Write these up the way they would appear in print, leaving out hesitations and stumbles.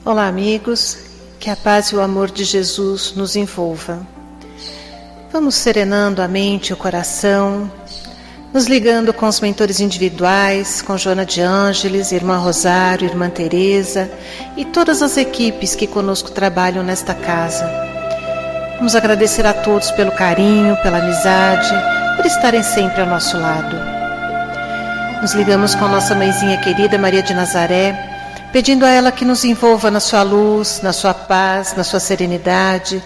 Olá, amigos, que a paz e o amor de Jesus nos envolva. Vamos serenando a mente e o coração, nos ligando com os mentores individuais, com Joana de Ângeles, Irmã Rosário, Irmã Teresa e todas as equipes que conosco trabalham nesta casa. Vamos agradecer a todos pelo carinho, pela amizade, por estarem sempre ao nosso lado. Nos ligamos com a nossa mãezinha querida Maria de Nazaré, pedindo a ela que nos envolva na sua luz, na sua paz, na sua serenidade,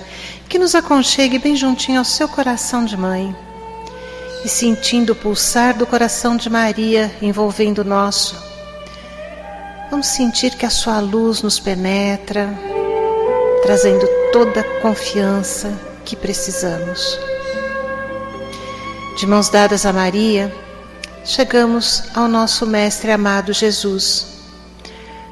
que nos aconchegue bem juntinho ao seu coração de mãe. E sentindo o pulsar do coração de Maria envolvendo o nosso, vamos sentir que a sua luz nos penetra, trazendo toda a confiança que precisamos. De mãos dadas a Maria, chegamos ao nosso Mestre amado Jesus.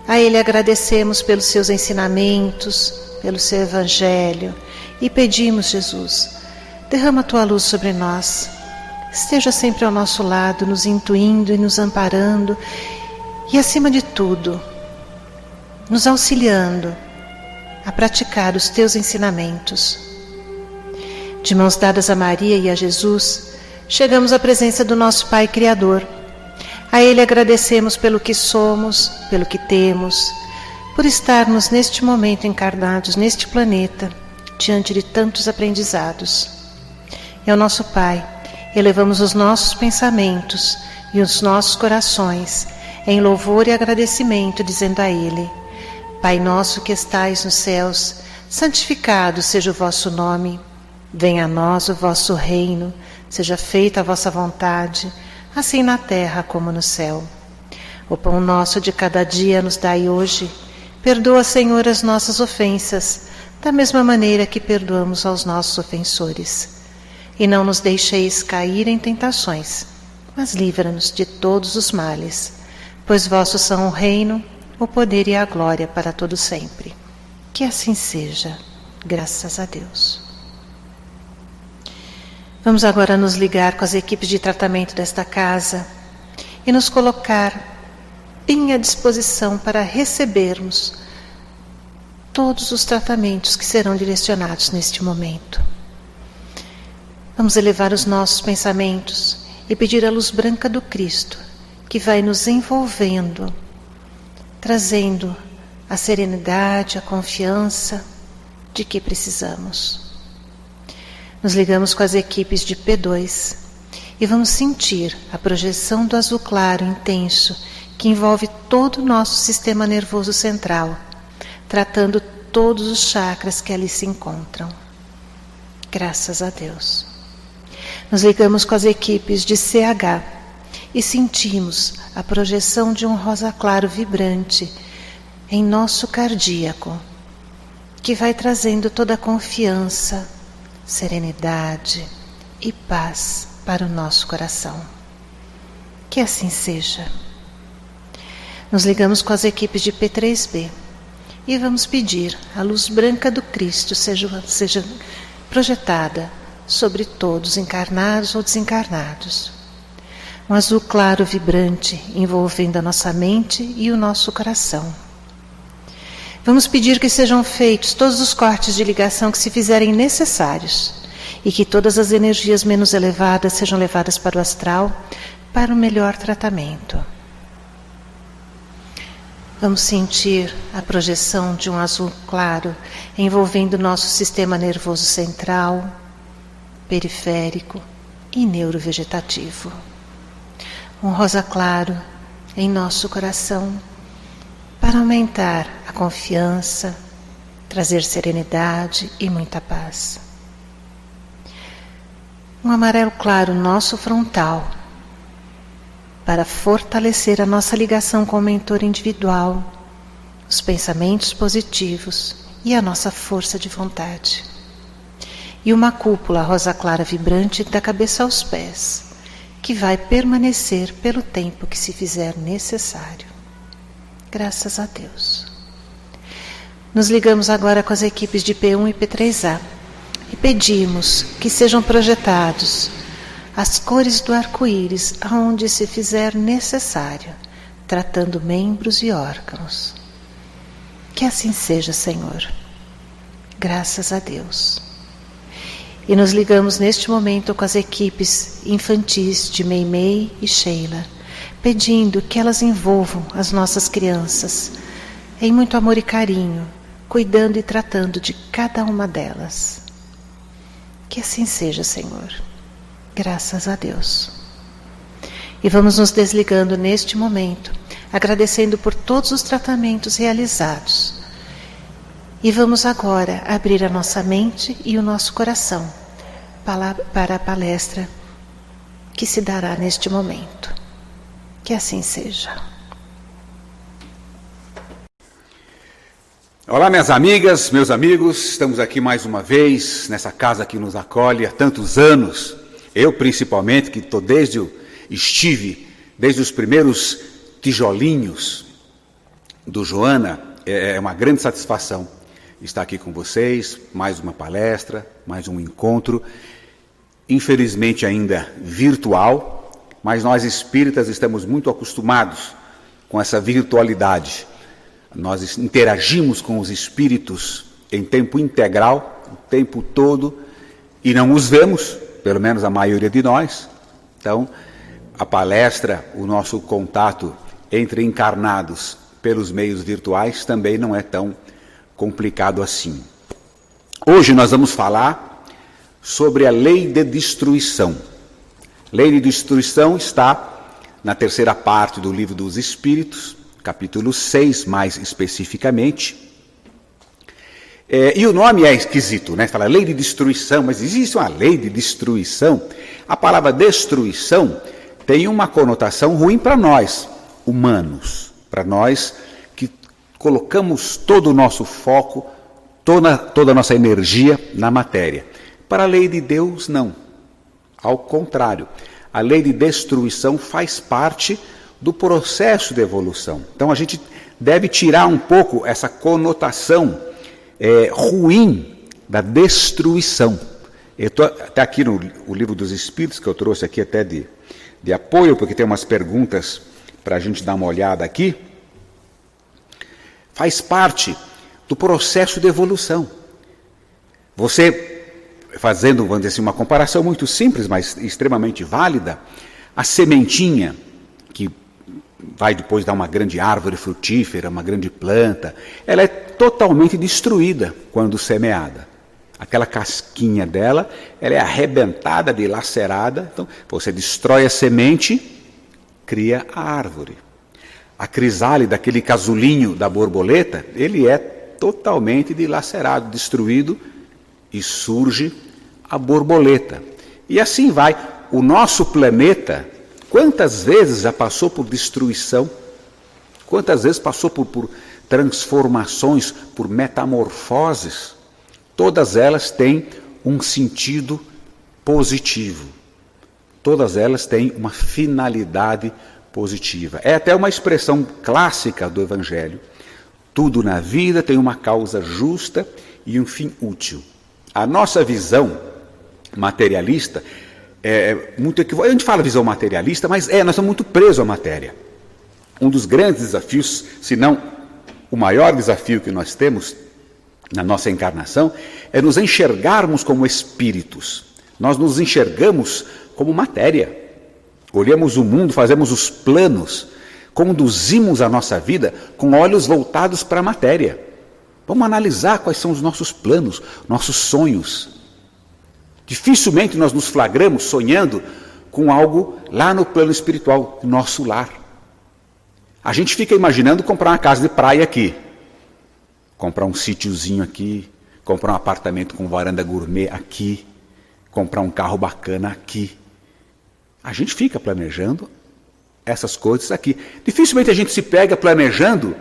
A Ele agradecemos pelos seus ensinamentos, pelo seu Evangelho e pedimos, Jesus, derrama a tua luz sobre nós. Esteja sempre ao nosso lado, nos intuindo e nos amparando e, acima de tudo, nos auxiliando a praticar os teus ensinamentos. De mãos dadas a Maria e a Jesus, chegamos à presença do nosso Pai Criador. A Ele agradecemos pelo que somos, pelo que temos, por estarmos neste momento encarnados neste planeta, diante de tantos aprendizados. E ao nosso Pai, elevamos os nossos pensamentos e os nossos corações em louvor e agradecimento, dizendo a Ele: Pai nosso que estais nos céus, santificado seja o vosso nome. Venha a nós o vosso reino, seja feita a vossa vontade, assim na terra como no céu. O pão nosso de cada dia nos dai hoje. Perdoa, Senhor, as nossas ofensas, da mesma maneira que perdoamos aos nossos ofensores. E não nos deixeis cair em tentações, mas livra-nos de todos os males, pois vossos são o reino, o poder e a glória para todo sempre. Que assim seja, graças a Deus. Vamos agora nos ligar com as equipes de tratamento desta casa e nos colocar bem à disposição para recebermos todos os tratamentos que serão direcionados neste momento. Vamos elevar os nossos pensamentos e pedir a luz branca do Cristo, que vai nos envolvendo, trazendo a serenidade, a confiança de que precisamos. Nos ligamos com as equipes de P2 e vamos sentir a projeção do azul claro intenso que envolve todo o nosso sistema nervoso central, tratando todos os chakras que ali se encontram. Graças a Deus. Nos ligamos com as equipes de CH e sentimos a projeção de um rosa claro vibrante em nosso cardíaco, que vai trazendo toda a confiança, serenidade e paz para o nosso coração. Que assim seja. Nos ligamos com as equipes de P3B e vamos pedir a luz branca do Cristo seja projetada sobre todos, encarnados ou desencarnados. Um azul claro vibrante envolvendo a nossa mente e o nosso coração. Vamos pedir que sejam feitos todos os cortes de ligação que se fizerem necessários e que todas as energias menos elevadas sejam levadas para o astral para o melhor tratamento. Vamos sentir a projeção de um azul claro envolvendo o nosso sistema nervoso central, periférico e neurovegetativo. Um rosa claro em nosso coração para aumentar a confiança, trazer serenidade e muita paz. Um amarelo claro nosso frontal para fortalecer a nossa ligação com o mentor individual, os pensamentos positivos e a nossa força de vontade. E uma cúpula rosa clara vibrante da cabeça aos pés, que vai permanecer pelo tempo que se fizer necessário. Graças a Deus. Nos ligamos agora com as equipes de P1 e P3A e pedimos que sejam projetados as cores do arco-íris aonde se fizer necessário, tratando membros e órgãos. Que assim seja, Senhor. Graças a Deus. E nos ligamos neste momento com as equipes infantis de Meimei e Sheila, pedindo que elas envolvam as nossas crianças em muito amor e carinho, cuidando e tratando de cada uma delas. Que assim seja, Senhor. Graças a Deus. E vamos nos desligando neste momento, agradecendo por todos os tratamentos realizados. E vamos agora abrir a nossa mente e o nosso coração para a palestra que se dará neste momento. Que assim seja. Olá, minhas amigas, meus amigos, estamos aqui mais uma vez nessa casa que nos acolhe há tantos anos. Eu, principalmente, que estive desde os primeiros tijolinhos do Joana, é uma grande satisfação estar aqui com vocês, mais uma palestra, mais um encontro, infelizmente ainda virtual, mas nós espíritas estamos muito acostumados com essa virtualidade. Nós interagimos com os espíritos em tempo integral, o tempo todo, e não os vemos, pelo menos a maioria de nós. Então, a palestra, o nosso contato entre encarnados pelos meios virtuais também não é tão complicado assim. Hoje nós vamos falar sobre a lei de destruição. Lei de destruição está na terceira parte do Livro dos Espíritos, capítulo 6, mais especificamente. E o nome é esquisito, né? Fala lei de destruição, mas existe uma lei de destruição. A palavra destruição tem uma conotação ruim para nós, humanos, para nós que colocamos todo o nosso foco, toda a nossa energia na matéria. Para a lei de Deus, não. Ao contrário, a lei de destruição faz parte do processo de evolução. Então a gente deve tirar um pouco essa conotação ruim da destruição. Eu estou até aqui no Livro dos Espíritos, que eu trouxe aqui até de apoio, porque tem umas perguntas para a gente dar uma olhada aqui. Faz parte do processo de evolução. Você, fazendo, vamos dizer assim, uma comparação muito simples, mas extremamente válida, a sementinha, que vai depois dar uma grande árvore frutífera, uma grande planta, ela é totalmente destruída quando semeada. Aquela casquinha dela, ela é arrebentada, dilacerada. Então, você destrói a semente, cria a árvore. A crisálida, aquele casulinho da borboleta, ele é totalmente dilacerado, destruído, e surge a borboleta. E assim vai. O nosso planeta, quantas vezes já passou por destruição? Quantas vezes passou por transformações, por metamorfoses? Todas elas têm um sentido positivo. Todas elas têm uma finalidade positiva. É até uma expressão clássica do Evangelho. Tudo na vida tem uma causa justa e um fim útil. A nossa visão materialista é muito equivocada. A gente fala visão materialista, mas nós estamos muito presos à matéria. Um dos grandes desafios, se não o maior desafio que nós temos na nossa encarnação, é nos enxergarmos como espíritos. Nós nos enxergamos como matéria. Olhamos o mundo, fazemos os planos, conduzimos a nossa vida com olhos voltados para a matéria. Vamos analisar quais são os nossos planos, nossos sonhos. Dificilmente nós nos flagramos sonhando com algo lá no plano espiritual, nosso lar. A gente fica imaginando comprar uma casa de praia aqui, comprar um sítiozinho aqui, comprar um apartamento com varanda gourmet aqui, comprar um carro bacana aqui. A gente fica planejando essas coisas aqui. Dificilmente a gente se pega planejando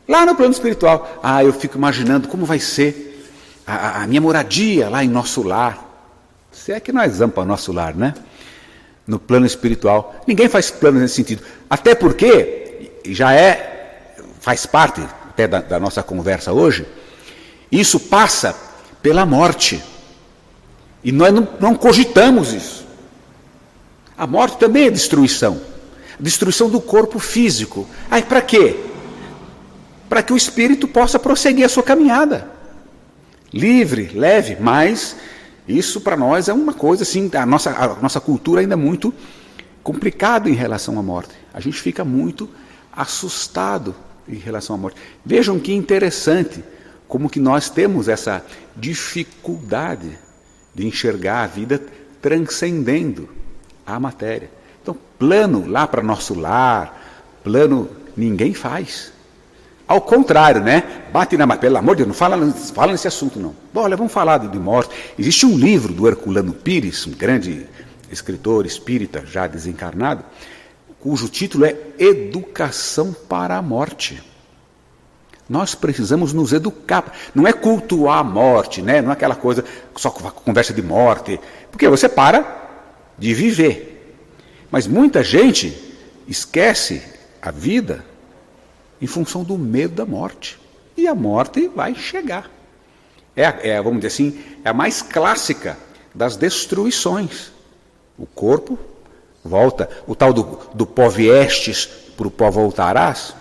lá no plano espiritual. Eu fico imaginando como vai ser a minha moradia lá em nosso lar. Se é que nós vamos para o nosso lar, né? No plano espiritual. Ninguém faz planos nesse sentido. Até porque faz parte até da nossa conversa hoje, isso passa pela morte. E nós não cogitamos isso. A morte também é destruição. Destruição do corpo físico. Para quê? para que o espírito possa prosseguir a sua caminhada. Livre, leve, mas isso para nós é uma coisa assim, a nossa cultura ainda é muito complicado em relação à morte. A gente fica muito assustado em relação à morte. Vejam que interessante como que nós temos essa dificuldade de enxergar a vida transcendendo a matéria. Então, plano lá para nosso lar, plano ninguém faz. Ao contrário, né? Bate na... Pelo amor de Deus, não fala nesse assunto, não. Olha, vamos falar de morte. Existe um livro do Herculano Pires, um grande escritor espírita, já desencarnado, cujo título é Educação para a Morte. Nós precisamos nos educar. Não é cultuar a morte, né? Não é aquela coisa, só conversa de morte. Porque você para de viver. Mas muita gente esquece a vida em função do medo da morte. E a morte vai chegar. Vamos dizer assim, é a mais clássica das destruições. O corpo volta, o tal do pó viestes, para o pó voltarás,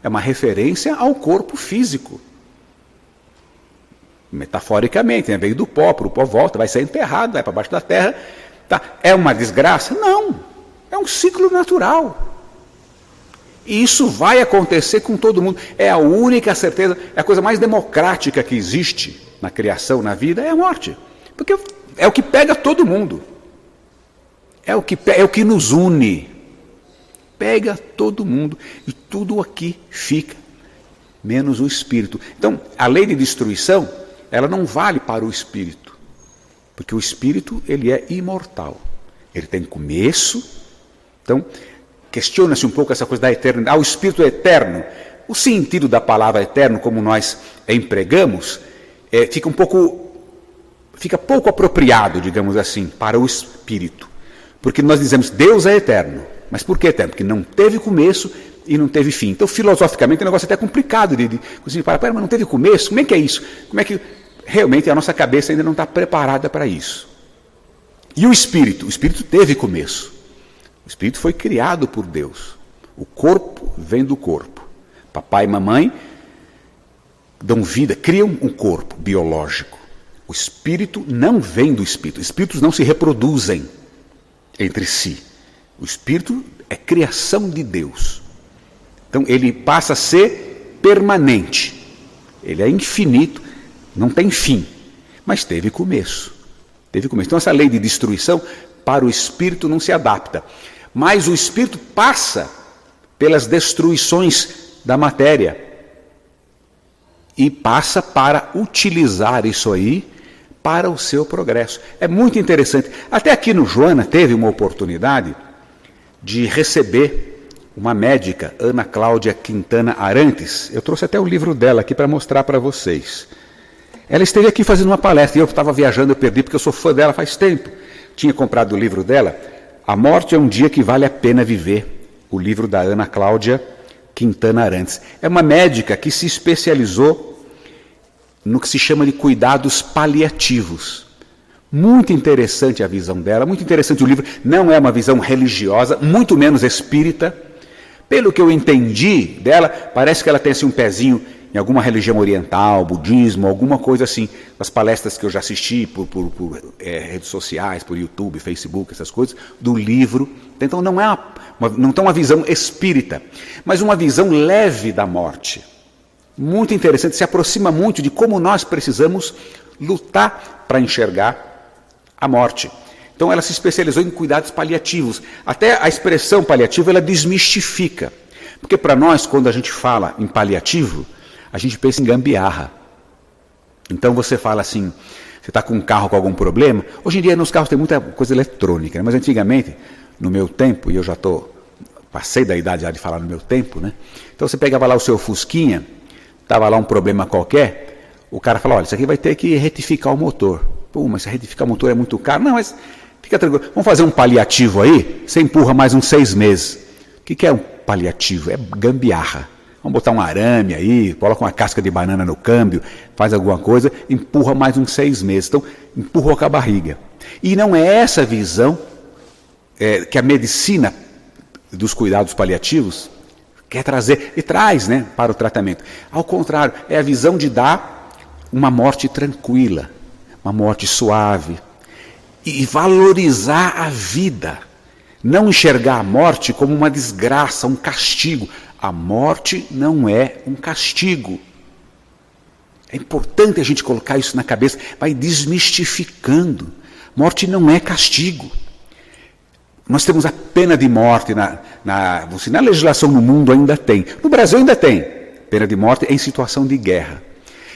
é uma referência ao corpo físico. Metaforicamente, né? Veio do pó, para o pó volta, vai ser enterrado, vai para baixo da terra. Tá. É uma desgraça? Não, é um ciclo natural. E isso vai acontecer com todo mundo. É a única certeza, é a coisa mais democrática que existe na criação, na vida, é a morte. Porque é o que pega todo mundo. É o que nos une. Pega todo mundo. E tudo aqui fica, menos o espírito. Então, a lei de destruição, ela não vale para o espírito. Porque o espírito, ele é imortal. Ele tem começo. Então, questiona-se um pouco essa coisa da eternidade. O espírito é eterno. O sentido da palavra eterno, como nós empregamos, fica pouco apropriado, digamos assim, para o espírito. Porque nós dizemos, Deus é eterno. Mas por que eterno? Porque não teve começo e não teve fim. Então, filosoficamente, é um negócio até complicado. Você fala, mas não teve começo? Como é que é isso? Como é que realmente a nossa cabeça ainda não está preparada para isso? E o espírito? O espírito teve começo. O espírito foi criado por Deus. O corpo vem do corpo. Papai e mamãe dão vida, criam um corpo biológico. O espírito não vem do espírito. Espíritos não se reproduzem entre si. O espírito é criação de Deus. Então ele passa a ser permanente. Ele é infinito, não tem fim, mas teve começo. Então essa lei de destruição para o espírito não se adapta. Mas o espírito passa pelas destruições da matéria e passa para utilizar isso aí para o seu progresso. É muito interessante. Até aqui no Joana teve uma oportunidade de receber uma médica, Ana Cláudia Quintana Arantes. Eu trouxe até o livro dela aqui para mostrar para vocês. Ela esteve aqui fazendo uma palestra e eu estava viajando, eu perdi porque eu sou fã dela faz tempo. Tinha comprado o livro dela, A Morte é um Dia que Vale a Pena Viver, o livro da Ana Cláudia Quintana Arantes. É uma médica que se especializou no que se chama de cuidados paliativos. Muito interessante a visão dela, muito interessante o livro. Não é uma visão religiosa, muito menos espírita. Pelo que eu entendi dela, parece que ela tem assim, um pezinho em alguma religião oriental, budismo, alguma coisa assim. As palestras que eu já assisti por redes sociais, por YouTube, Facebook, essas coisas, do livro. Então não tem uma visão espírita, mas uma visão leve da morte. Muito interessante, se aproxima muito de como nós precisamos lutar para enxergar a morte. Então ela se especializou em cuidados paliativos. Até a expressão paliativo ela desmistifica. Porque para nós, quando a gente fala em paliativo, a gente pensa em gambiarra. Então você fala assim, você está com um carro com algum problema. Hoje em dia nos carros tem muita coisa eletrônica, né? Mas antigamente, no meu tempo, e eu já passei da idade já de falar no meu tempo, né? Então você pegava lá o seu Fusquinha, estava lá um problema qualquer, o cara fala, olha, isso aqui vai ter que retificar o motor. Pô, mas se retificar o motor é muito caro. Não, mas fica tranquilo. Vamos fazer um paliativo aí, você empurra mais uns 6 meses. O que é um paliativo? É gambiarra. Vamos botar um arame aí, coloca uma casca de banana no câmbio, faz alguma coisa, empurra mais uns 6 meses. Então, empurrou com a barriga. E não é essa visão que a medicina dos cuidados paliativos quer trazer, e traz, né, para o tratamento. Ao contrário, é a visão de dar uma morte tranquila, uma morte suave, e valorizar a vida. Não enxergar a morte como uma desgraça, um castigo. A morte não é um castigo. É importante a gente colocar isso na cabeça, vai desmistificando. Morte não é castigo. Nós temos a pena de morte, na legislação no mundo ainda tem. No Brasil ainda tem pena de morte em situação de guerra.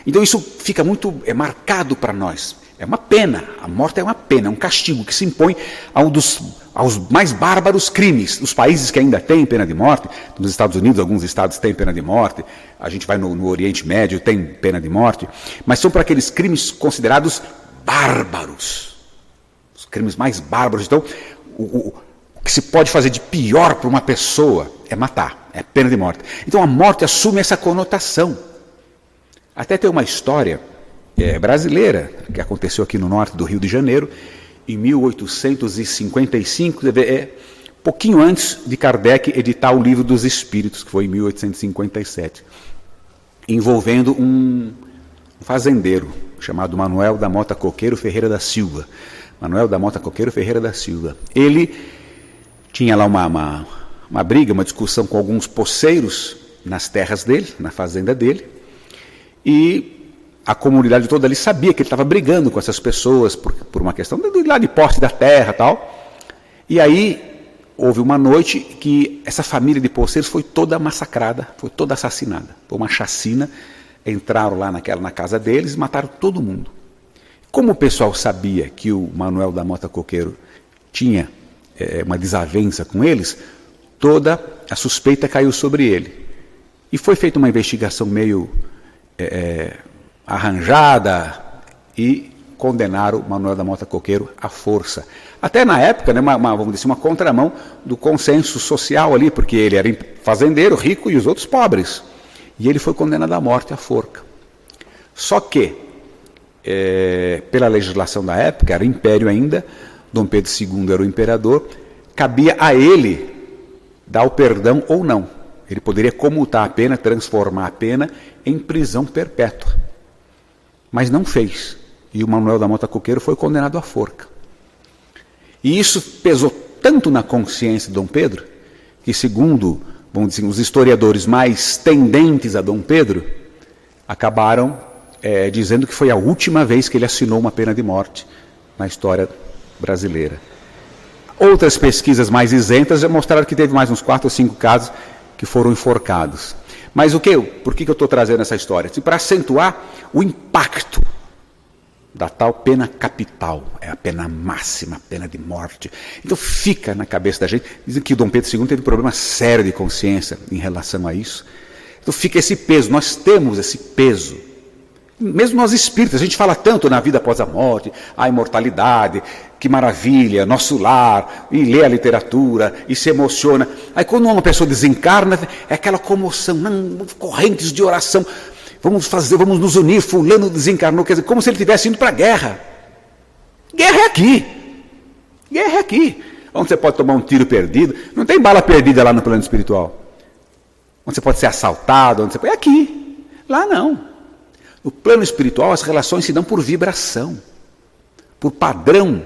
Então isso fica muito marcado para nós. É uma pena, a morte é uma pena, é um castigo que se impõe aos mais bárbaros crimes. Os países que ainda têm pena de morte, nos Estados Unidos alguns estados têm pena de morte, a gente vai no Oriente Médio, tem pena de morte, mas são para aqueles crimes considerados bárbaros. Os crimes mais bárbaros. Então, o que se pode fazer de pior para uma pessoa é matar, é pena de morte. Então a morte assume essa conotação. Até tem uma história brasileira, que aconteceu aqui no norte do Rio de Janeiro, em 1855, pouquinho antes de Kardec editar o Livro dos Espíritos, que foi em 1857, envolvendo um fazendeiro chamado Manuel da Mota Coqueiro Ferreira da Silva. Manuel da Mota Coqueiro Ferreira da Silva. Ele tinha lá uma briga, uma discussão com alguns poceiros nas terras dele, na fazenda dele, e a comunidade toda ali sabia que ele estava brigando com essas pessoas por uma questão de posse da terra e tal. E aí houve uma noite que essa família de poceiros foi toda massacrada, foi toda assassinada. Foi uma chacina, entraram lá na casa deles e mataram todo mundo. Como o pessoal sabia que o Manuel da Mota Coqueiro tinha uma desavença com eles, toda a suspeita caiu sobre ele. E foi feita uma investigação meio arranjada e condenaram o Manuel da Mota Coqueiro à força. Até na época, né, vamos dizer, uma contramão do consenso social ali, porque ele era fazendeiro, rico e os outros pobres. E ele foi condenado à morte à forca. Só que, pela legislação da época, era império ainda, Dom Pedro II era o imperador, cabia a ele dar o perdão ou não. Ele poderia comutar a pena, transformar a pena em prisão perpétua. Mas não fez. E o Manuel da Mota Coqueiro foi condenado à forca. E isso pesou tanto na consciência de Dom Pedro, que segundo, vamos dizer, os historiadores mais tendentes a Dom Pedro, acabaram dizendo que foi a última vez que ele assinou uma pena de morte na história brasileira. Outras pesquisas mais isentas já mostraram que teve mais uns 4 ou 5 casos que foram enforcados. Mas por que eu estou trazendo essa história? Para acentuar o impacto da tal pena capital, é a pena máxima, a pena de morte. Então fica na cabeça da gente, dizem que Dom Pedro II teve um problema sério de consciência em relação a isso. Então fica esse peso, nós temos esse peso. Mesmo nós espíritas, a gente fala tanto na vida após a morte, a imortalidade, que maravilha, nosso lar, e lê a literatura, e se emociona. Aí quando uma pessoa desencarna, é aquela comoção, correntes de oração, vamos nos unir, fulano desencarnou, quer dizer, como se ele estivesse indo para a guerra. Guerra é aqui, guerra é aqui, onde você pode tomar um tiro perdido, não tem bala perdida lá no plano espiritual, onde você pode ser assaltado, é aqui, lá não. No plano espiritual, as relações se dão por vibração, por padrão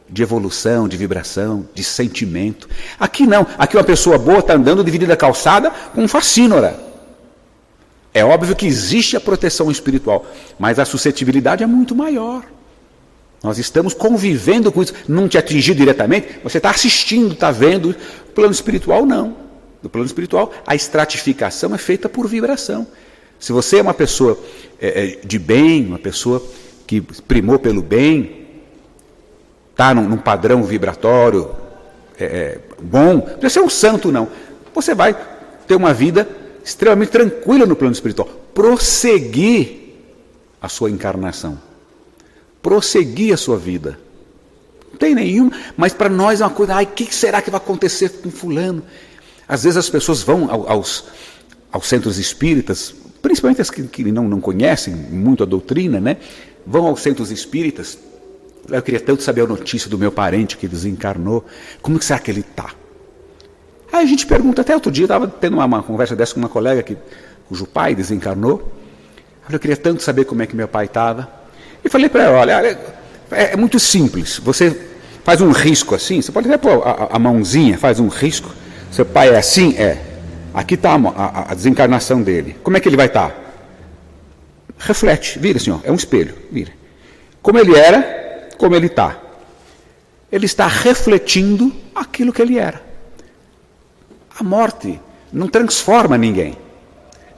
de evolução, de vibração, de sentimento. Aqui não. Aqui uma pessoa boa está andando dividida a calçada com um facínora. É óbvio que existe a proteção espiritual, mas a suscetibilidade é muito maior. Nós estamos convivendo com isso. Não te atingiu diretamente, você está assistindo, está vendo. O plano espiritual não. No plano espiritual, a estratificação é feita por vibração. Se você é uma pessoa de bem, uma pessoa que primou pelo bem, está num padrão vibratório bom, não precisa ser um santo não, você vai ter uma vida extremamente tranquila no plano espiritual, prosseguir a sua encarnação, prosseguir a sua vida, não tem nenhum, mas para nós é uma coisa, o que será que vai acontecer com fulano? Às vezes as pessoas vão aos centros espíritas, principalmente as que não conhecem muito a doutrina, né? Vão aos centros espíritas. Eu queria tanto saber a notícia do meu parente que desencarnou. Como que será que ele está? Aí a gente pergunta, até outro dia, eu estava tendo uma conversa dessa com uma colega cujo pai desencarnou. Eu queria tanto saber como é que meu pai estava. E falei para ela, olha, é muito simples. Você faz um risco assim, você pode até pôr a mãozinha, faz um risco. Seu pai é assim? É. Aqui está a desencarnação dele. Como é que ele vai estar? Reflete, vira senhor, é um espelho, vira. Como ele era, como ele está. Ele está refletindo aquilo que ele era. A morte não transforma ninguém.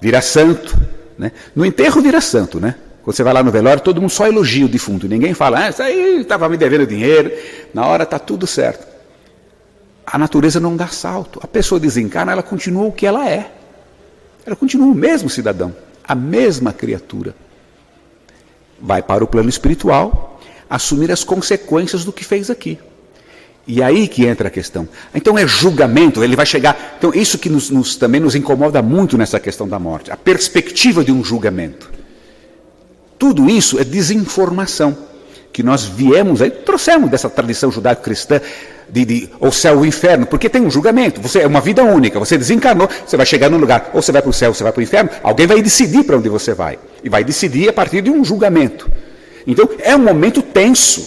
Vira santo, né? No enterro vira santo, né? Quando você vai lá no velório, todo mundo só elogia o defunto. Ninguém fala, isso aí estava me devendo dinheiro. Na hora está tudo certo. A natureza não dá salto. A pessoa desencarna, ela continua o que ela é. Ela continua o mesmo cidadão, a mesma criatura. Vai para o plano espiritual, assumir as consequências do que fez aqui. E aí que entra a questão. Então é julgamento, ele vai chegar... Então isso que também nos incomoda muito nessa questão da morte. A perspectiva de um julgamento. Tudo isso é desinformação. Que nós viemos aí, trouxemos dessa tradição judaico-cristã de o céu ou o inferno, porque tem um julgamento. Você é uma vida única, você desencarnou, você vai chegar num lugar, ou você vai para o céu, ou você vai para o inferno, alguém vai decidir para onde você vai. E vai decidir a partir de um julgamento. Então é um momento tenso.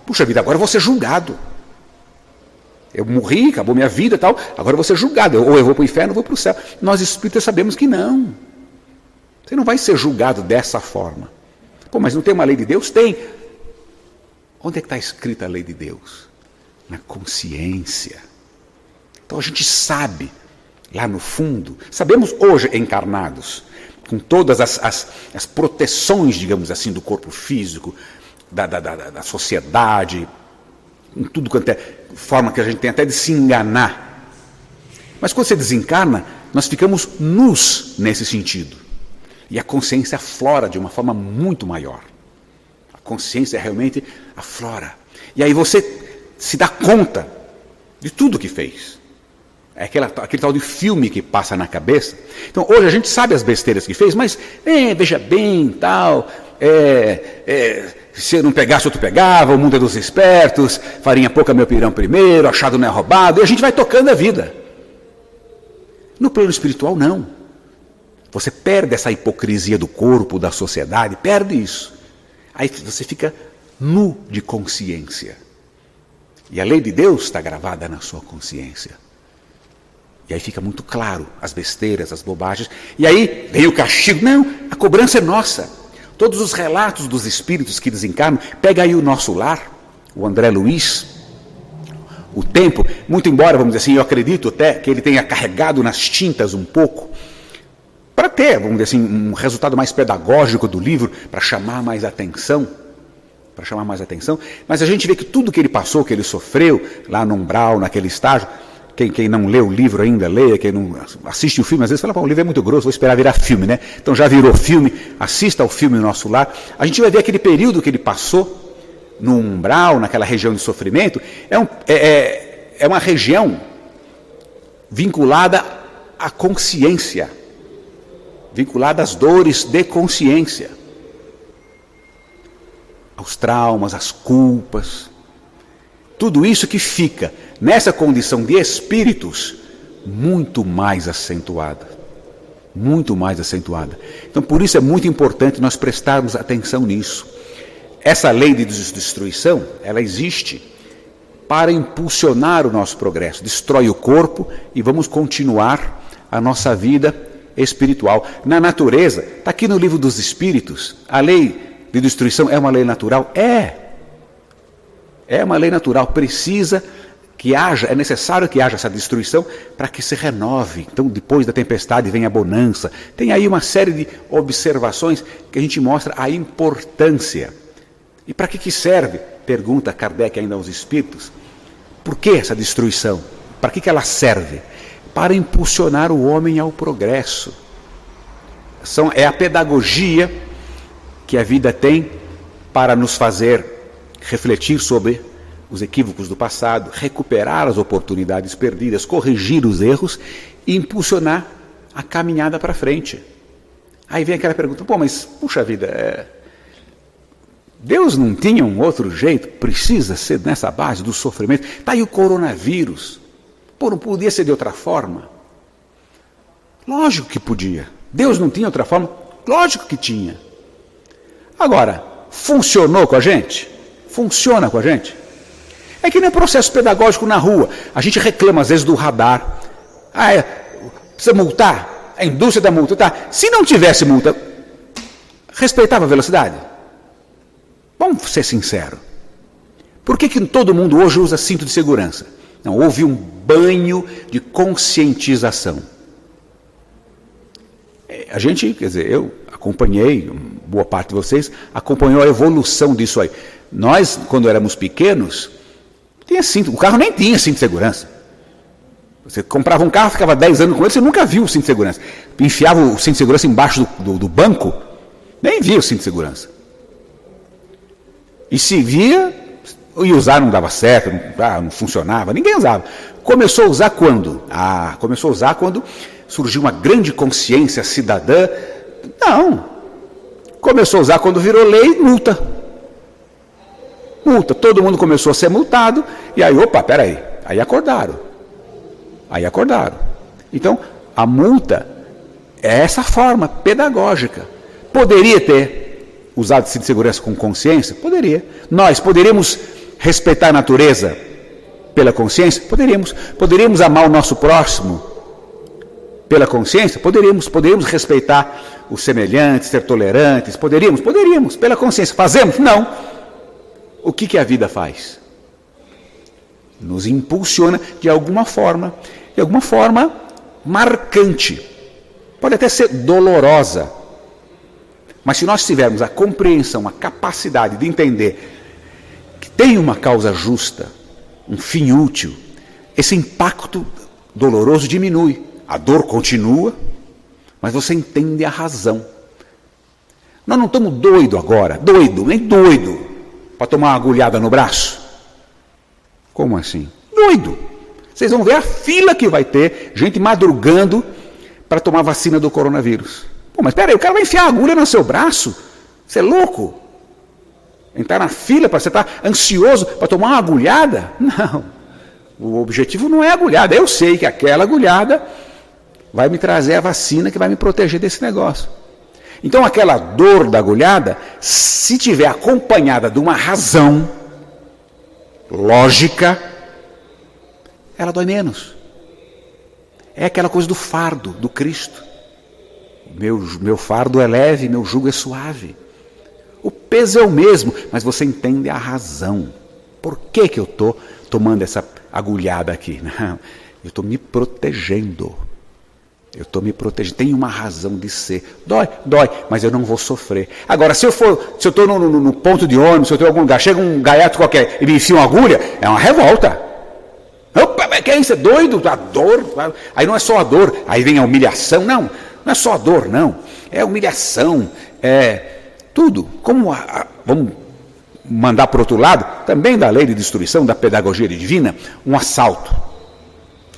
Puxa vida, agora eu vou ser julgado. Eu morri, acabou minha vida e tal, agora eu vou ser julgado. Ou eu vou para o inferno ou vou para o céu. Nós espíritas sabemos que não. Você não vai ser julgado dessa forma. Pô, mas não tem uma lei de Deus? Tem. Onde é que está escrita a lei de Deus? Na consciência. Então a gente sabe, lá no fundo, sabemos hoje encarnados, com todas as proteções, digamos assim, do corpo físico, da sociedade, em tudo quanto é forma que a gente tem até de se enganar. Mas quando você desencarna, nós ficamos nus nesse sentido. E a consciência aflora de uma forma muito maior. A consciência realmente aflora. E aí você se dá conta de tudo que fez. É aquele tal de filme que passa na cabeça. Então hoje a gente sabe as besteiras que fez, mas veja bem, tal, se eu não pegasse, outro pegava, o mundo é dos espertos, farinha pouca, meu pirão primeiro, achado não é roubado, e a gente vai tocando a vida. No plano espiritual, não. Você perde essa hipocrisia do corpo, da sociedade, perde isso. Aí você fica nu de consciência. E a lei de Deus está gravada na sua consciência. E aí fica muito claro as besteiras, as bobagens. E aí vem o castigo. Não, a cobrança é nossa. Todos os relatos dos espíritos que desencarnam, pega aí o nosso lar, o André Luiz, o tempo, muito embora, vamos dizer assim, eu acredito até que ele tenha carregado nas tintas um pouco, para ter, vamos dizer assim, um resultado mais pedagógico do livro, para chamar mais atenção, mas a gente vê que tudo que ele passou, que ele sofreu, lá no umbral, naquele estágio, quem não lê o livro ainda, leia, quem não assiste o filme, às vezes fala, o livro é muito grosso, vou esperar virar filme, né? Então já virou filme, assista ao filme Nosso Lar, a gente vai ver aquele período que ele passou, no umbral, naquela região de sofrimento, é uma região vinculada à consciência, vinculada às dores de consciência, aos traumas, às culpas, tudo isso que fica nessa condição de espíritos muito mais acentuada. Muito mais acentuada. Então por isso é muito importante nós prestarmos atenção nisso. Essa lei de destruição, ela existe para impulsionar o nosso progresso. Destrói o corpo e vamos continuar a nossa vida espiritual. Na natureza, está aqui no livro dos Espíritos, a lei de destruição é uma lei natural? É uma lei natural, precisa que haja, é necessário que haja essa destruição para que se renove. Então depois da tempestade vem a bonança. Tem aí uma série de observações que a gente mostra a importância. E para que serve? Pergunta Kardec ainda aos Espíritos. Por que essa destruição? Para que ela serve? Para impulsionar o homem ao progresso. É a pedagogia que a vida tem para nos fazer refletir sobre os equívocos do passado, recuperar as oportunidades perdidas, corrigir os erros e impulsionar a caminhada para frente. Aí vem aquela pergunta, mas puxa vida, Deus não tinha um outro jeito? Precisa ser nessa base do sofrimento? Está aí o coronavírus. Pô, não podia ser de outra forma? Lógico que podia. Deus não tinha outra forma? Lógico que tinha. Agora, funcionou com a gente? Funciona com a gente? É que nem processo pedagógico na rua. A gente reclama às vezes do radar. Precisa multar? A indústria da multa. Tá. Se não tivesse multa, respeitava a velocidade? Vamos ser sinceros. Por que todo mundo hoje usa cinto de segurança? Não, houve um banho de conscientização. A gente, quer dizer, eu acompanhei, boa parte de vocês acompanhou a evolução disso aí. Nós, quando éramos pequenos, tinha cinto, o carro nem tinha cinto de segurança. Você comprava um carro, ficava 10 anos com ele, você nunca viu o cinto de segurança. Enfiava o cinto de segurança embaixo do banco, nem via o cinto de segurança. E se via, e usar não dava certo, não funcionava, ninguém usava. Começou a usar quando? Começou a usar quando surgiu uma grande consciência cidadã. Não. Começou a usar quando virou lei, multa. Multa. Todo mundo começou a ser multado. E aí, peraí. Aí acordaram. Então, a multa é essa forma pedagógica. Poderia ter usado cinto de segurança com consciência? Poderia. Nós poderíamos respeitar a natureza pela consciência? Poderíamos. Poderíamos amar o nosso próximo pela consciência? Poderíamos respeitar os semelhantes, ser tolerantes? Poderíamos, pela consciência. Fazemos? Não. O que a vida faz? Nos impulsiona de alguma forma marcante. Pode até ser dolorosa. Mas se nós tivermos a compreensão, a capacidade de entender que tem uma causa justa, um fim útil, esse impacto doloroso diminui. A dor continua, mas você entende a razão. Nós não estamos doidos agora, nem doido, para tomar uma agulhada no braço. Como assim? Doido. Vocês vão ver a fila que vai ter, gente madrugando para tomar vacina do coronavírus. Pô, mas peraí, o cara vai enfiar a agulha no seu braço? Você é louco? Entrar na fila para você estar ansioso para tomar uma agulhada? Não. O objetivo não é a agulhada. Eu sei que aquela agulhada vai me trazer a vacina que vai me proteger desse negócio. Então aquela dor da agulhada, se tiver acompanhada de uma razão lógica, ela dói menos. É aquela coisa do fardo, do Cristo. Meu fardo é leve, meu jugo é suave. O peso é o mesmo, mas você entende a razão. Por que eu estou tomando essa agulhada aqui? Não, eu estou me protegendo. Tem uma razão de ser. Dói, mas eu não vou sofrer. Agora, se eu estou no ponto de ônibus, se eu estou em algum lugar, chega um gaiato qualquer e me enfia uma agulha, é uma revolta. Opa, que é isso? É doido? A dor. Aí não é só a dor, aí vem a humilhação. Não é só a dor, não. É humilhação, é tudo. Vamos mandar para o outro lado, também da lei de destruição, da pedagogia divina, um assalto.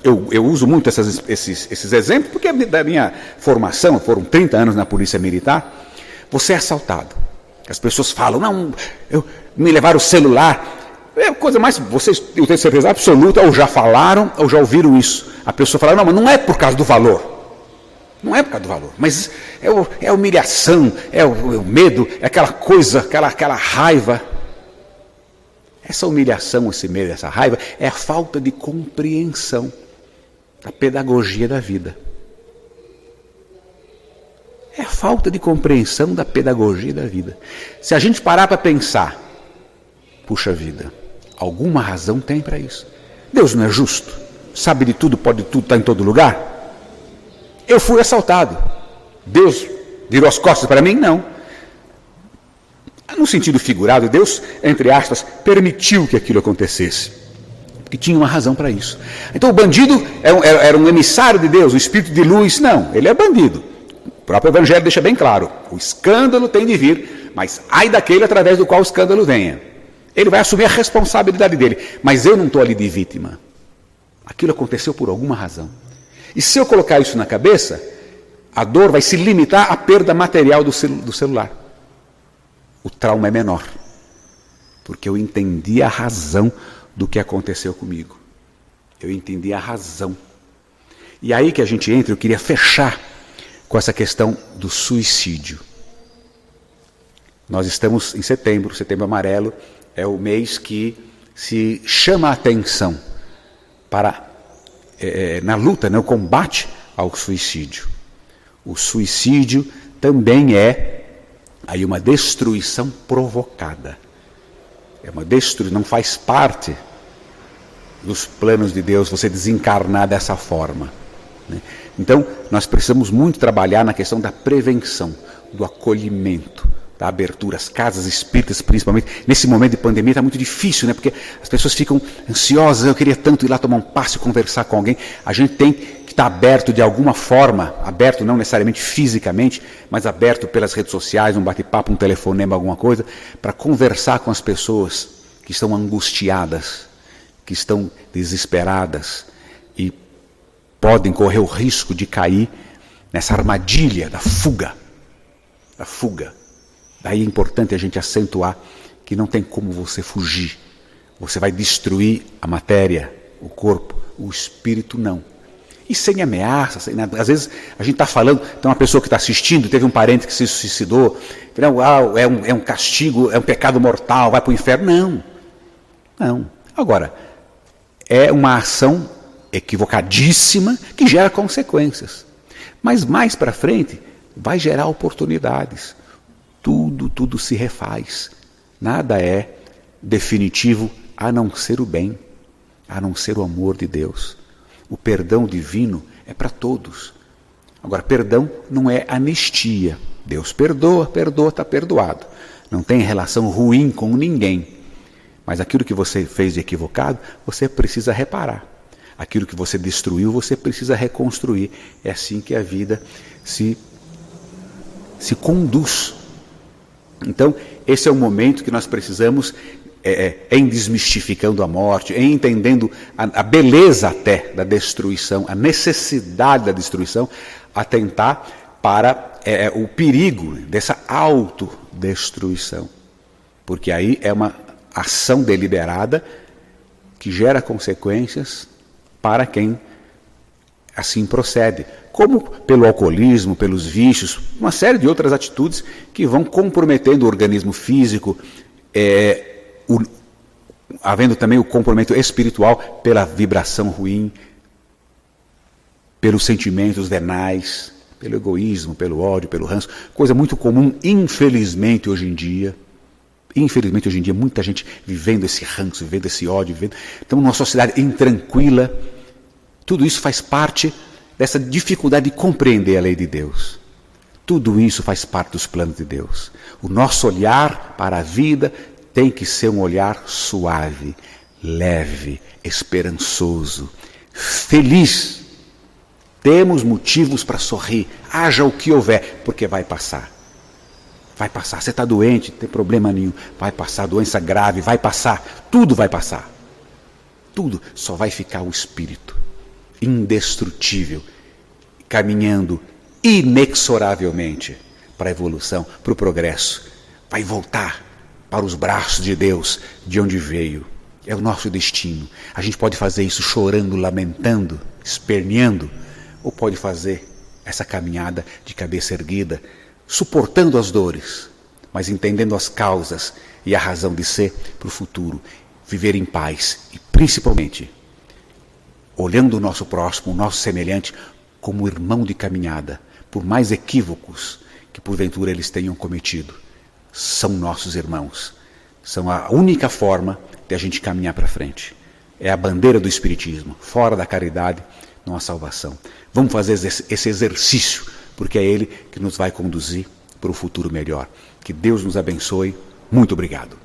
Eu uso muito esses exemplos, porque da minha formação, foram 30 anos na polícia militar. Você é assaltado. As pessoas falam, não, me levaram o celular. É a coisa mais, eu tenho certeza absoluta, ou já falaram, ou já ouviram isso. A pessoa fala, não, mas não é por causa do valor. Não é por causa do valor, mas é a humilhação, é o medo, é aquela coisa, aquela raiva. Essa humilhação, esse medo, essa raiva, é a falta de compreensão da pedagogia da vida. É a falta de compreensão da pedagogia da vida. Se a gente parar para pensar, puxa vida, alguma razão tem para isso. Deus não é justo? Sabe de tudo, pode tudo, está em todo lugar? Eu fui assaltado. Deus virou as costas para mim? Não. No sentido figurado, Deus, entre aspas, permitiu que aquilo acontecesse. Porque tinha uma razão para isso. Então o bandido era um emissário de Deus, um espírito de luz. Não, ele é bandido. O próprio Evangelho deixa bem claro. O escândalo tem de vir, mas ai daquele através do qual o escândalo venha. Ele vai assumir a responsabilidade dele. Mas eu não estou ali de vítima. Aquilo aconteceu por alguma razão. E se eu colocar isso na cabeça, a dor vai se limitar à perda material do celular. O trauma é menor. Porque eu entendi a razão do que aconteceu comigo. eu entendi a razão. E aí que a gente entra, eu queria fechar com essa questão do suicídio. Nós estamos em setembro, Setembro Amarelo é o mês que se chama a atenção para, na luta, no combate ao suicídio. O suicídio também é aí uma destruição provocada. É uma destruição, não faz parte dos planos de Deus você desencarnar dessa forma, né? Então, nós precisamos muito trabalhar na questão da prevenção, do acolhimento, da abertura. As casas espíritas, principalmente, nesse momento de pandemia, está muito difícil, né? Porque as pessoas ficam ansiosas, eu queria tanto ir lá tomar um passe e conversar com alguém. A gente tem que estar aberto de alguma forma, aberto não necessariamente fisicamente, mas aberto pelas redes sociais, um bate-papo, um telefonema, alguma coisa, para conversar com as pessoas que estão angustiadas, que estão desesperadas e podem correr o risco de cair nessa armadilha da fuga. Da fuga. Daí é importante a gente acentuar que não tem como você fugir. Você vai destruir a matéria, o corpo, o espírito não. E sem ameaça, sem nada. Às vezes a gente está falando, tem uma pessoa que está assistindo, teve um parente que se suicidou, é um castigo, é um pecado mortal, vai para o inferno. Não. Não. Agora, é uma ação equivocadíssima que gera consequências. Mas mais para frente vai gerar oportunidades. Tudo se refaz. Nada é definitivo a não ser o bem, a não ser o amor de Deus. O perdão divino é para todos. Agora, perdão não é anistia. Deus perdoa, está perdoado. Não tem relação ruim com ninguém. Mas aquilo que você fez de equivocado, você precisa reparar. Aquilo que você destruiu, você precisa reconstruir. É assim que a vida se conduz. Então, esse é o momento que nós precisamos, em desmistificando a morte, em entendendo a beleza até da destruição, a necessidade da destruição, atentar para o perigo dessa autodestruição. Porque aí é uma ação deliberada que gera consequências para quem assim procede, como pelo alcoolismo, pelos vícios, uma série de outras atitudes que vão comprometendo o organismo físico, havendo também o comprometimento espiritual pela vibração ruim, pelos sentimentos venais, pelo egoísmo, pelo ódio, pelo ranço, coisa muito comum, infelizmente, hoje em dia. Infelizmente, hoje em dia, muita gente vivendo esse ranço, vivendo esse ódio, então, numa sociedade intranquila. Tudo isso faz parte dessa dificuldade de compreender a lei de Deus. Tudo isso faz parte dos planos de Deus. O nosso olhar para a vida tem que ser um olhar suave, leve, esperançoso, feliz. Temos motivos para sorrir, haja o que houver, porque vai passar. Vai passar. Você está doente, não tem problema nenhum. Vai passar, doença grave, vai passar. Tudo vai passar. Tudo. Só vai ficar o espírito indestrutível, caminhando inexoravelmente para a evolução, para o progresso. Vai voltar para os braços de Deus, de onde veio. É o nosso destino. A gente pode fazer isso chorando, lamentando, esperneando, ou pode fazer essa caminhada de cabeça erguida, suportando as dores, mas entendendo as causas e a razão de ser para o futuro, viver em paz e principalmente olhando o nosso próximo, o nosso semelhante, como irmão de caminhada, por mais equívocos que porventura eles tenham cometido, são nossos irmãos, são a única forma de a gente caminhar para frente. É a bandeira do Espiritismo, fora da caridade não há salvação. Vamos fazer esse exercício, porque é ele que nos vai conduzir para o futuro melhor. Que Deus nos abençoe. Muito obrigado.